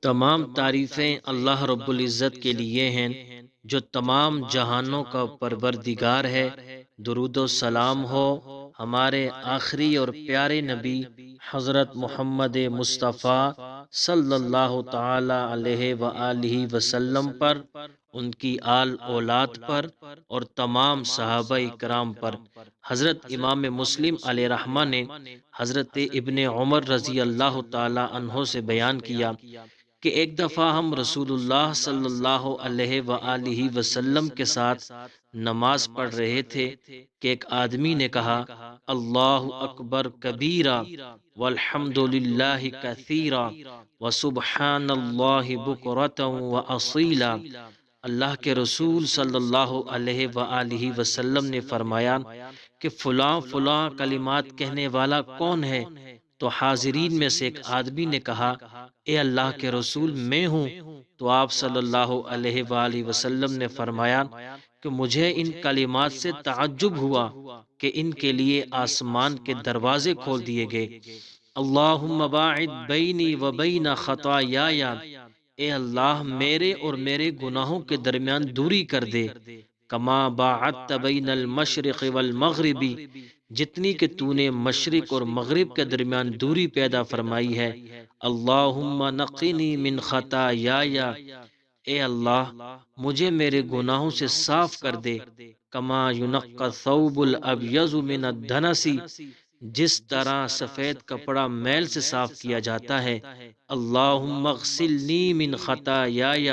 تمام تعریفیں اللہ رب العزت کے لیے ہیں جو تمام جہانوں کا پروردگار ہے۔ درود و سلام ہو ہمارے آخری اور پیارے نبی حضرت محمد مصطفیٰ صلی اللہ تعالی علیہ وآلہ وسلم پر، ان کی آل اولاد پر اور تمام صحابہ کرام پر۔ حضرت امام مسلم علیہ رحمہ نے حضرت ابن عمر رضی اللہ تعالی عنہ سے بیان کیا کہ ایک دفعہ ہم رسول اللہ صلی اللہ علیہ وآلہ وسلم کے ساتھ نماز پڑھ رہے تھے کہ ایک آدمی نے کہا، اللہ اکبر کبیرہ والحمد للہ کثیرہ وسبحان اللہ بکرۃ واصیلا۔ اللہ کے رسول صلی اللہ علیہ وآلہ وسلم نے فرمایا کہ فلاں فلاں کلمات کہنے والا کون ہے؟ تو حاضرین میں سے ایک آدمی نے کہا، اے اللہ کے رسول میں ہوں۔ تو آپ صلی اللہ علیہ وآلہ وسلم نے فرمایا کہ مجھے ان کلمات سے تعجب ہوا کہ ان کے لیے آسمان کے دروازے کھول دیے گئے۔ اللہم باعد بینی و بین خطایای، اے اللہ میرے اور میرے گناہوں کے درمیان دوری کر دے۔ کما باعدت بین المشرق والمغرب، جتنی کہ تو نے مشرق اور مغرب کے درمیان دوری پیدا فرمائی ہے۔ اللہم نقنی من خطایای، اے اللہ مجھے میرے گناہوں سے صاف کر دے۔ کما ینقی الثوب الابیض من الدنس، جس طرح سفید کپڑا میل سے صاف کیا جاتا ہے۔ اللہم اغسلنی من خطایای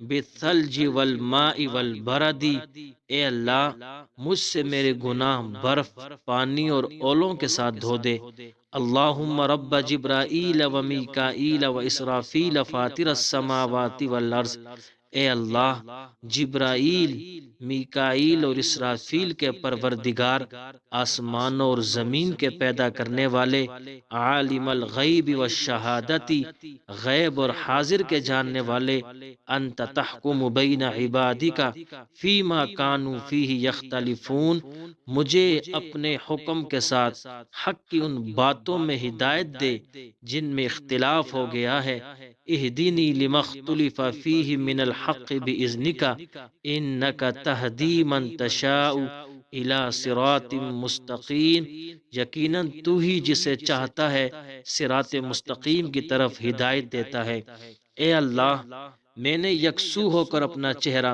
بالثلج والماء والبرد، اے اللہ مجھ سے میرے گناہ برف، پانی اور اولوں کے ساتھ دھو دے۔ اللہم رب جبرائیل و میکائیل و اسرافیل فاطر السماوات والارض، اے اللہ جبرائیل، میکائیل اور اسرافیل کے پروردگار، آسمانوں اور زمین کے پیدا کرنے والے، عالم الغیب والشہادتی، غیب اور حاضر کے جاننے والے، انت تحکم بین عبادک فیما کانوا فیہ یختلفون، مجھے اپنے حکم کے ساتھ حق کی ان باتوں میں ہدایت دے جن میں اختلاف ہو گیا ہے۔ اہدنی لما اختلف فیہ من الحق باذنک انک تہدی من تشاء الی صراط مستقیم، یقیناً تو ہی جسے چاہتا ہے صراط مستقیم کی طرف ہدایت دیتا ہے۔ اے اللہ میں نے یکسو ہو کر اپنا چہرہ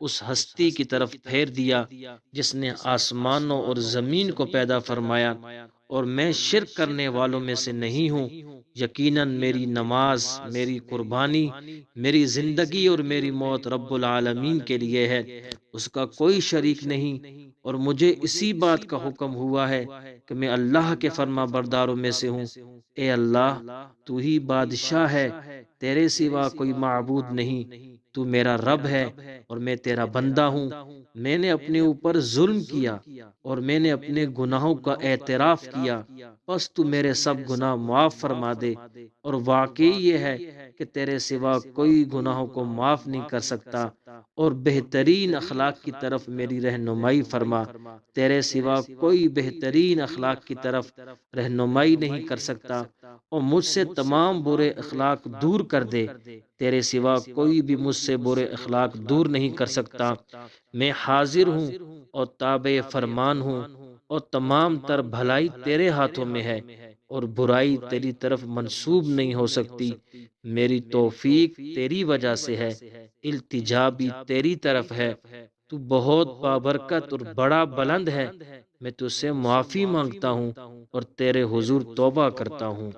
اس ہستی کی طرف پھیر دیا جس نے آسمانوں اور زمین کو پیدا فرمایا، اور میں شرک کرنے والوں میں سے نہیں ہوں۔ یقیناً میری نماز، میری قربانی، میری زندگی اور میری موت رب العالمین کے لیے ہے، اس کا کوئی شریک نہیں، اور مجھے اسی بات کا حکم ہوا ہے کہ میں اللہ کے فرما برداروں میں سے ہوں۔ اے اللہ تو ہی بادشاہ ہے، تیرے سوا کوئی معبود نہیں، تو میرا رب ہے اور میں تیرا بندہ ہوں۔ میں نے اپنے اوپر ظلم کیا اور میں نے اپنے گناہوں کا اعتراف کیا، بس تو میرے سب گناہ معاف فرما دے، اور واقعی یہ ہے کہ تیرے سوا کوئی گناہوں کو معاف نہیں کر سکتا، اور بہترین اخلاق کی طرف میری رہنمائی فرما۔ تیرے سوا کوئی بہترین اخلاق کی طرف رہنمائی نہیں کر سکتا، اور مجھ سے تمام برے اخلاق دور کر دے۔ تیرے سوا کوئی بھی مجھ سے برے اخلاق دور نہیں کر سکتا۔ میں حاضر ہوں اور تابع فرمان ہوں، اور تمام تر بھلائی تیرے ہاتھوں میں ہے، اور برائی تیری طرف منسوب نہیں ہو سکتی۔ میری توفیق تیری وجہ سے ہے، التجا بھی تیری طرف ہے۔ تو بہت بابرکت اور بڑا بلند ہے۔ میں تجھ سے معافی مانگتا ہوں اور تیرے حضور توبہ کرتا ہوں۔